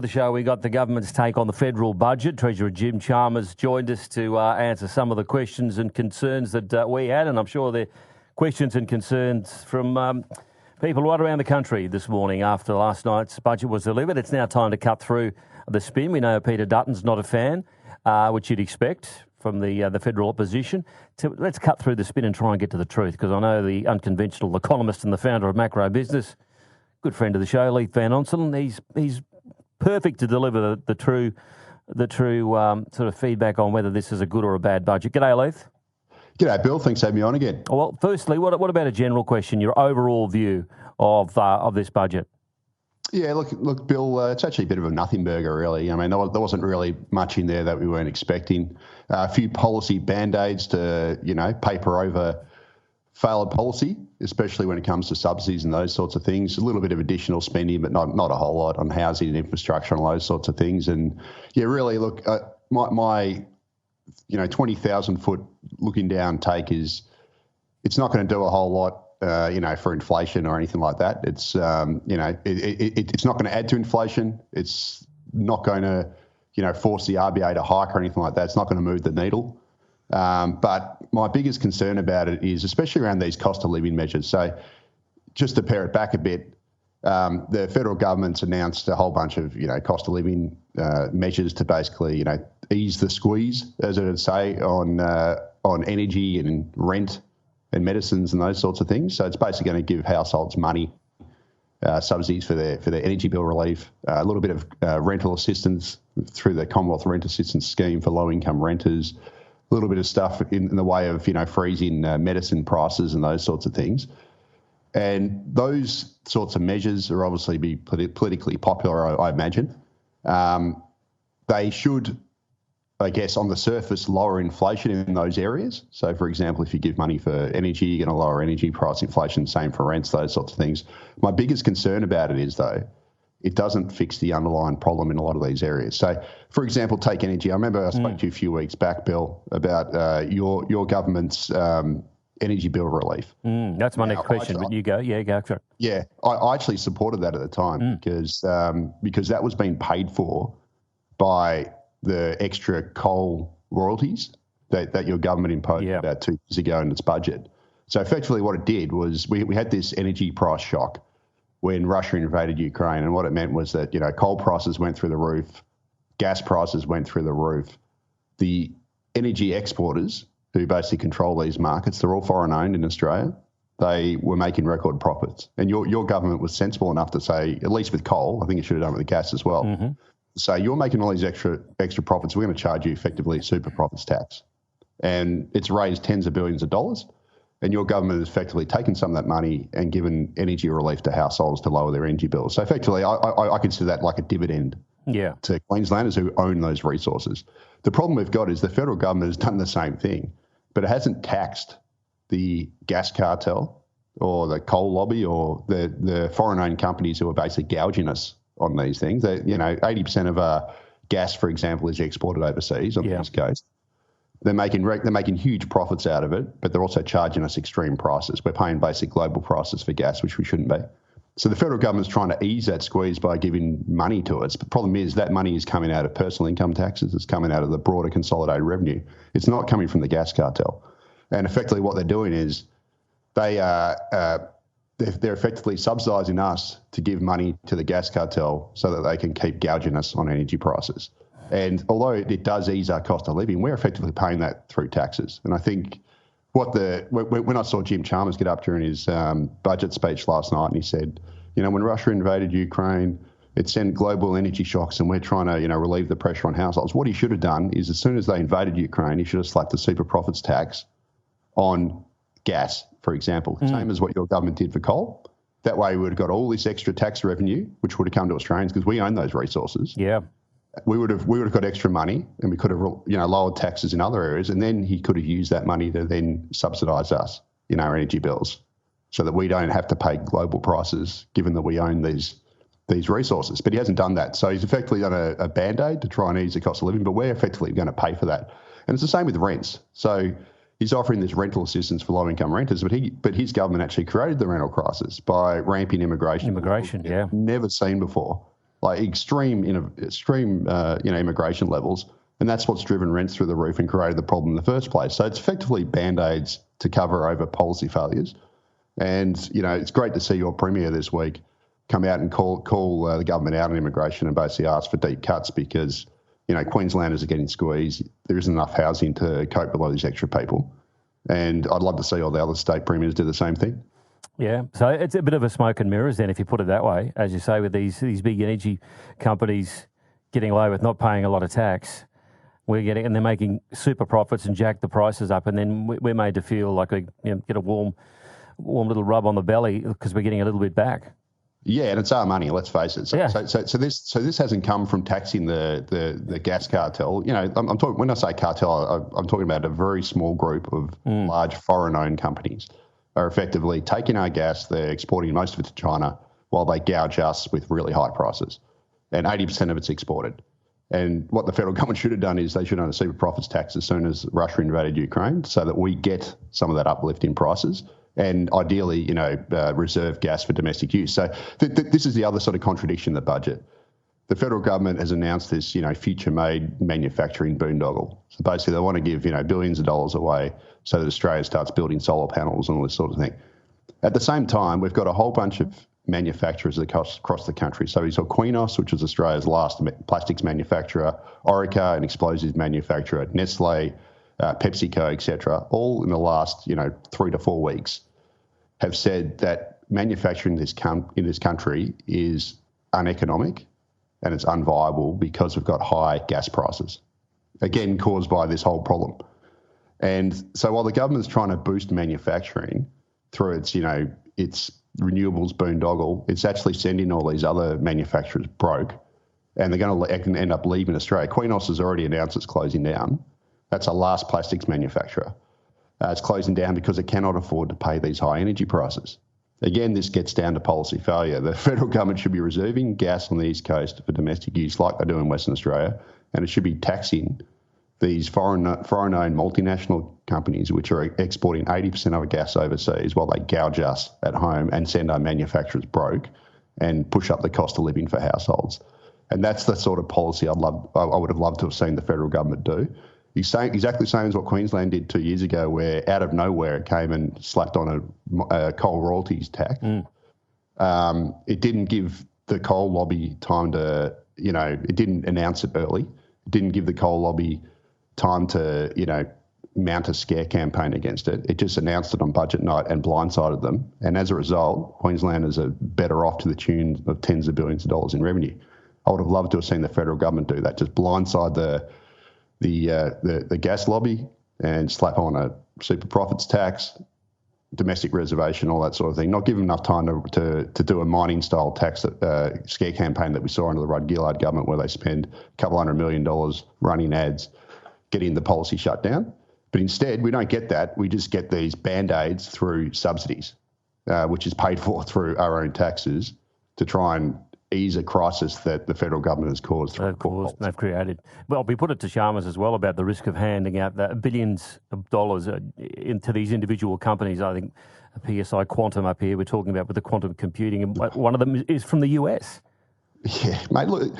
The show, we got the government's take on the federal budget. Treasurer Jim Chalmers joined us to answer some of the questions and concerns that we had, and I'm sure they're questions and concerns from people right around the country this morning after last night's budget was delivered. It's now time to cut through the spin. We know Peter Dutton's not a fan, which you'd expect from the federal opposition. So let's cut through the spin and try and get to the truth, because I know the unconventional economist and the founder of Macro Business, good friend of the show, Leith Van Onselen, he's perfect to deliver the true sort of feedback on whether this is a good or a bad budget. G'day, Leith. G'day, Bill. Thanks for having me on again. Well, firstly, what about a general question, your overall view of this budget? Yeah, look, Bill, it's actually a bit of a nothing burger, really. I mean, there wasn't really much in there that we weren't expecting. A few policy band-aids to, paper over failed policy, especially when it comes to subsidies and those sorts of things. A little bit of additional spending, but not a whole lot on housing and infrastructure and those sorts of things. And yeah, really, look, my 20,000 foot looking down take is it's not going to do a whole lot, for inflation or anything like that. It's, it's not going to add to inflation. It's not going to, force the RBA to hike or anything like that. It's not going to move the needle. But my biggest concern about it is, especially around these cost of living measures. So just to pare it back a bit, the federal government's announced a whole bunch of, cost of living measures to basically, ease the squeeze, as it would say, on energy and rent and medicines and those sorts of things. So it's basically going to give households money, subsidies for their energy bill relief, a little bit of rental assistance through the Commonwealth Rent Assistance Scheme for low-income renters, a little bit of stuff in the way of, freezing medicine prices and those sorts of things. And those sorts of measures are obviously be politically popular, I imagine. They should, I guess, on the surface, lower inflation in those areas. So, for example, if you give money for energy, you're going to lower energy price inflation, same for rents, those sorts of things. My biggest concern about it is, though, it doesn't fix the underlying problem in a lot of these areas. So, for example, take energy. I remember I spoke to you a few weeks back, Bill, about your government's energy bill relief. That's my next question, but you go. Yeah, go for it. Yeah, I actually supported that at the time because that was being paid for by the extra coal royalties that your government imposed about 2 years ago in its budget. So effectively what it did was we had this energy price shock when Russia invaded Ukraine, and what it meant was that, coal prices went through the roof, gas prices went through the roof. The energy exporters who basically control these markets, they're all foreign owned in Australia. They were making record profits. And your government was sensible enough to say, at least with coal, I think it should have done with the gas as well. Mm-hmm. So you're making all these extra profits. We're going to charge you effectively a super profits tax. And it's raised tens of billions of dollars. And your government has effectively taken some of that money and given energy relief to households to lower their energy bills. So effectively, I consider that like a dividend to Queenslanders who own those resources. The problem we've got is the federal government has done the same thing, but it hasn't taxed the gas cartel or the coal lobby or the foreign-owned companies who are basically gouging us on these things. 80% of our gas, for example, is exported overseas on the East Coast. They're making huge profits out of it, but they're also charging us extreme prices. We're paying basic global prices for gas, which we shouldn't be. So the federal government's trying to ease that squeeze by giving money to us. But the problem is that money is coming out of personal income taxes. It's coming out of the broader consolidated revenue. It's not coming from the gas cartel. And effectively what they're doing is they're effectively subsidising us to give money to the gas cartel so that they can keep gouging us on energy prices. And although it does ease our cost of living, we're effectively paying that through taxes. And I think when I saw Jim Chalmers get up during his budget speech last night, and he said, when Russia invaded Ukraine, it sent global energy shocks, and we're trying to, relieve the pressure on households. What he should have done is, as soon as they invaded Ukraine, he should have slapped the super profits tax on gas, for example, same as what your government did for coal. That way, we would have got all this extra tax revenue, which would have come to Australians because we own those resources. Yeah. We would have got extra money, and we could have lowered taxes in other areas, and then he could have used that money to then subsidise us in our energy bills, so that we don't have to pay global prices, given that we own these resources. But he hasn't done that, so he's effectively done a band-aid to try and ease the cost of living. But we're effectively going to pay for that, and it's the same with rents. So he's offering this rental assistance for low-income renters, but his government actually created the rental crisis by ramping immigration. Never seen before. like extreme immigration levels. And that's what's driven rents through the roof and created the problem in the first place. So it's effectively Band-Aids to cover over policy failures. And, it's great to see your Premier this week come out and call the government out on immigration and basically ask for deep cuts because, Queenslanders are getting squeezed. There isn't enough housing to cope with all these extra people. And I'd love to see all the other state premiers do the same thing. Yeah, so it's a bit of a smoke and mirrors then, if you put it that way, as you say, with these big energy companies getting away with not paying a lot of tax. And they're making super profits and jack the prices up, and then we're made to feel like we get a warm little rub on the belly because we're getting a little bit back. Yeah, and it's our money. Let's face it. So this hasn't come from taxing the gas cartel. I'm talking, when I say cartel, I'm talking about a very small group of large foreign-owned companies are effectively taking our gas. They're exporting most of it to China while they gouge us with really high prices, and 80% of it's exported. And what the federal government should have done is they should have done a super profits tax as soon as Russia invaded Ukraine so that we get some of that uplift in prices and ideally, reserve gas for domestic use. So this is the other sort of contradiction in the budget. The federal government has announced this, future-made manufacturing boondoggle. So basically they want to give, billions of dollars away so that Australia starts building solar panels and all this sort of thing. At the same time, we've got a whole bunch of manufacturers across the country. So we saw Qenos, which was Australia's last plastics manufacturer, Orica, an explosives manufacturer, Nestle, PepsiCo, etc., all in the last 3 to 4 weeks have said that manufacturing in this country is uneconomic and it's unviable because we've got high gas prices, again caused by this whole problem. And so while the government's trying to boost manufacturing through its renewables boondoggle, it's actually sending all these other manufacturers broke, and they're going to end up leaving Australia. Qenos has already announced it's closing down. That's our last plastics manufacturer. It's closing down because it cannot afford to pay these high energy prices. Again, this gets down to policy failure. The federal government should be reserving gas on the East Coast for domestic use like they do in Western Australia, and it should be taxing these foreign-owned multinational companies which are exporting 80% of our gas overseas while they gouge us at home and send our manufacturers broke and push up the cost of living for households. And that's the sort of policy I would have loved to have seen the federal government do. Exactly the same as what Queensland did 2 years ago, where out of nowhere it came and slapped on a coal royalties tax. It didn't give the coal lobby time to, it didn't announce it early. It didn't give the coal lobby time to, mount a scare campaign against it. It just announced it on budget night and blindsided them. And as a result, Queenslanders are better off to the tune of tens of billions of dollars in revenue. I would have loved to have seen the federal government do that, just blindside the gas lobby and slap on a super profits tax, domestic reservation, all that sort of thing. Not give them enough time to do a mining style tax scare campaign that we saw under the Rudd-Gillard government, where they spend a couple $100 million running ads, getting the policy shut down. But instead, we don't get that. We just get these Band-Aids through subsidies, which is paid for through our own taxes to try and ease a crisis that the federal government has caused. They've created. Well, we put it to Sharmas as well about the risk of handing out the billions of dollars into these individual companies. I think PSI Quantum up here, we're talking about with the quantum computing, and one of them is from the US. Yeah, mate, look,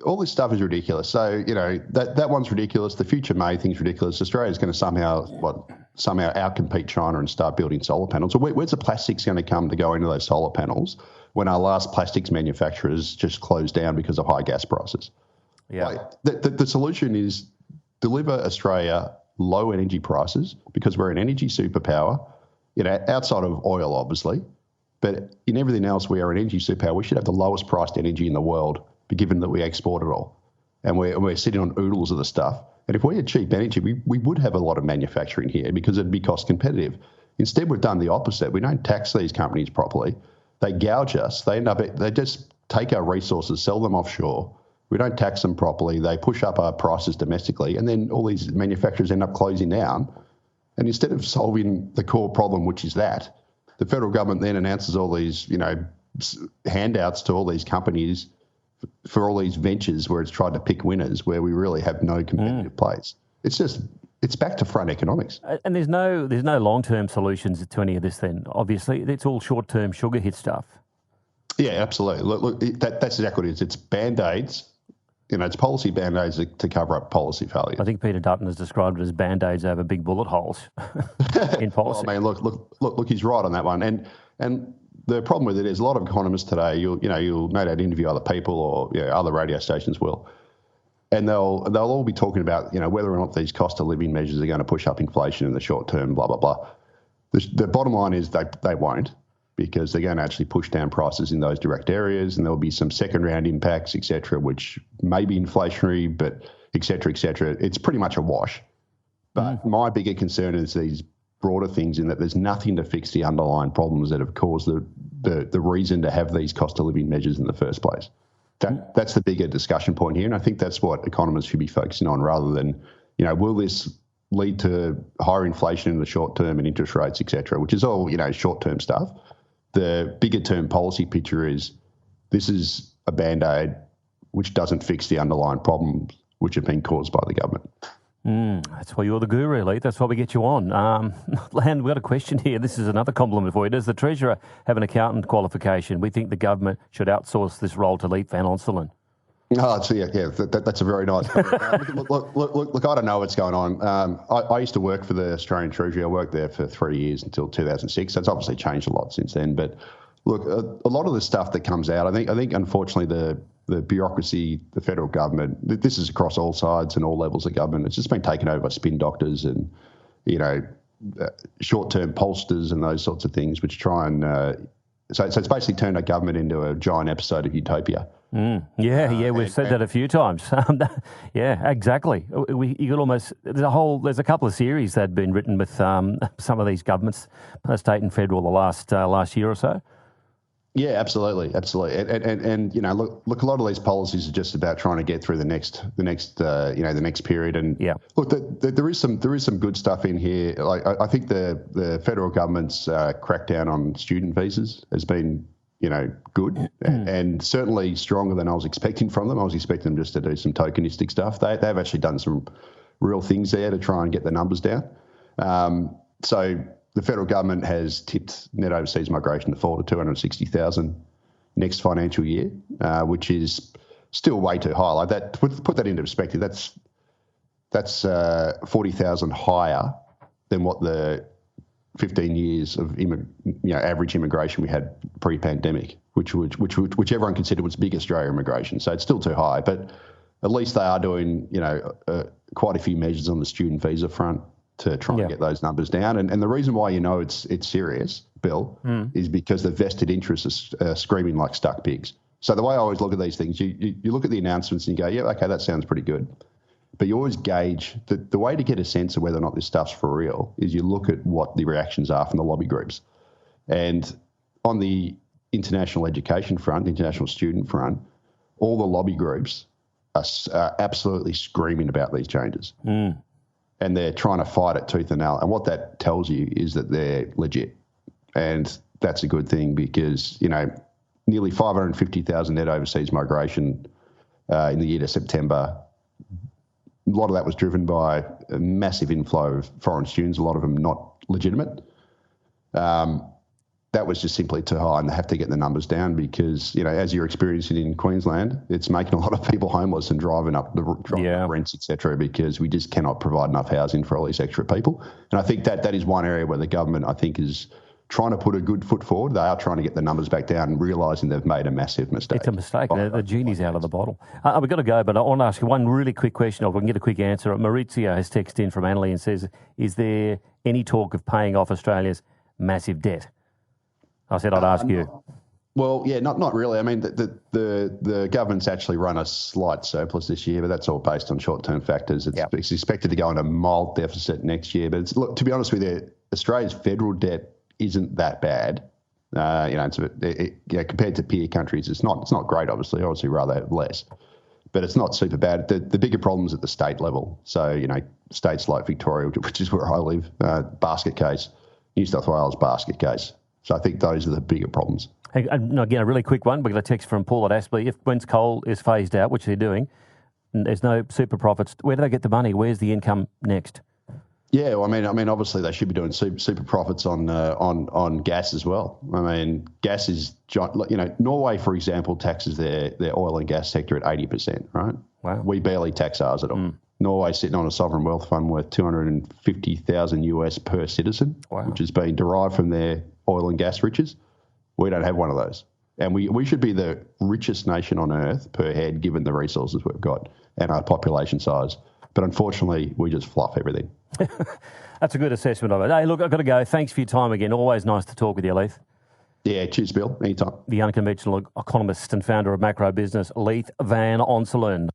all this stuff is ridiculous. So, that one's ridiculous. The future May thing's ridiculous. Australia's going to somehow outcompete China and start building solar panels. So where's the plastics going to come to go into those solar panels when our last plastics manufacturers just closed down because of high gas prices? Yeah. The solution is deliver Australia low energy prices because we're an energy superpower, outside of oil, obviously. But in everything else, we are an energy superpower. We should have the lowest priced energy in the world, given that we export it all. And we're sitting on oodles of the stuff. And if we had cheap energy, we would have a lot of manufacturing here because it'd be cost competitive. Instead, we've done the opposite. We don't tax these companies properly. They gouge us. They just take our resources, sell them offshore. We don't tax them properly. They push up our prices domestically. And then all these manufacturers end up closing down. And instead of solving the core problem, which is that, the federal government then announces all these, handouts to all these companies for all these ventures where it's tried to pick winners, where we really have no competitive place. It's back to front economics. And there's no long-term solutions to any of this then, obviously. It's all short-term sugar hit stuff. Yeah, absolutely. Look, that's exactly what it is. It's Band-Aids. It's policy Band-Aids to cover up policy failure. I think Peter Dutton has described it as Band-Aids over big bullet holes in policy. Well, I mean, look, he's right on that one. And the problem with it is a lot of economists today, you'll no doubt interview other people or other radio stations will, and they'll all be talking about whether or not these cost of living measures are going to push up inflation in the short term, blah blah blah. The bottom line is they won't, because they're going to actually push down prices in those direct areas, and there'll be some second round impacts, etc., which may be inflationary, but etc. It's pretty much a wash. But my bigger concern is these broader things, in that there's nothing to fix the underlying problems that have caused the reason to have these cost of living measures in the first place. That's the bigger discussion point here, and I think that's what economists should be focusing on, rather than, will this lead to higher inflation in the short term and interest rates, etc., which is all, short term stuff. The bigger term policy picture is this is a Band-Aid which doesn't fix the underlying problems which have been caused by the government. That's why you're the guru, Lee. That's why we get you on. Lan, we've got a question here. This is another compliment for you. Does the Treasurer have an accountant qualification? We think the government should outsource this role to Leet Van Onselen. Oh, so that's a very nice comment. Look, I don't know what's going on. I used to work for the Australian Treasury. I worked there for 3 years until 2006. So it's obviously changed a lot since then. But look, a lot of the stuff that comes out, I think unfortunately the bureaucracy, the federal government, this is across all sides and all levels of government. It's just been taken over by spin doctors and, short-term pollsters and those sorts of things, which try and so it's basically turned our government into a giant episode of Utopia. Yeah, we've said that a few times. Yeah, exactly. You could almost there's a couple of series that had been written with some of these governments, state and federal, the last year or so. Yeah, absolutely. And look, a lot of these policies are just about trying to get through the next period. And look, there is some good stuff in here. Like I think the federal government's crackdown on student visas has been good and certainly stronger than I was expecting from them. I was expecting them just to do some tokenistic stuff. They've actually done some real things there to try and get the numbers down. So the federal government has tipped net overseas migration to fall to 260,000 next financial year, which is still way too high. Like that, put that into perspective. That's 40,000 higher than what the 15 years of average immigration we had pre-pandemic, which everyone considered was big Australia immigration. So it's still too high, but at least they are doing quite a few measures on the student visa front to try and get those numbers down. And the reason why it's serious, Bill, is because the vested interests are screaming like stuck pigs. So the way I always look at these things, you look at the announcements and you go, yeah, okay, that sounds pretty good. But you always gauge the way to get a sense of whether or not this stuff's for real is you look at what the reactions are from the lobby groups. And on the international education front, the international student front, all the lobby groups are absolutely screaming about these changes. And they're trying to fight it tooth and nail. And what that tells you is that they're legit. And that's a good thing because, nearly 550,000 net overseas migration in the year to September. A lot of that was driven by a massive inflow of foreign students, a lot of them not legitimate. That was just simply too high, and they have to get the numbers down because, as you're experiencing in Queensland, it's making a lot of people homeless and driving up rents, etc., because we just cannot provide enough housing for all these extra people. And I think that is one area where the government, I think, is trying to put a good foot forward. They are trying to get the numbers back down and realising they've made a massive mistake. It's a mistake. The genie's out of the bottle. We've got to go, but I want to ask you one really quick question, or if we can get a quick answer. Maurizio has texted in from Annalie and says, is there any talk of paying off Australia's massive debt? I said I'd ask you. Well, yeah, not really. I mean, the government's actually run a slight surplus this year, but that's all based on short-term factors. It's expected to go into a mild deficit next year. But look, to be honest with you, Australia's federal debt isn't that bad. Compared to peer countries, it's not great. Obviously, rather have less, but it's not super bad. The bigger problems at the state level. So states like Victoria, which is where I live, basket case, New South Wales basket case. So I think those are the bigger problems. Hey, again, a really quick one. We got a text from Paul at Aspley. When coal is phased out, which they're doing, and there's no super profits, where do they get the money? Where's the income next? Yeah, well, I mean, obviously they should be doing super profits on gas as well. I mean, gas is, Norway, for example, taxes their oil and gas sector at 80%, right? Wow. We barely tax ours at all. Norway's sitting on a sovereign wealth fund worth $250,000 per citizen, which has been derived from their oil and gas riches. We don't have one of those. And we should be the richest nation on earth per head, given the resources we've got and our population size. But unfortunately, we just fluff everything. That's a good assessment of it. Hey, look, I've got to go. Thanks for your time again. Always nice to talk with you, Leith. Yeah, cheers, Bill. Anytime. The unconventional economist and founder of macro business, Leith Van Onselen.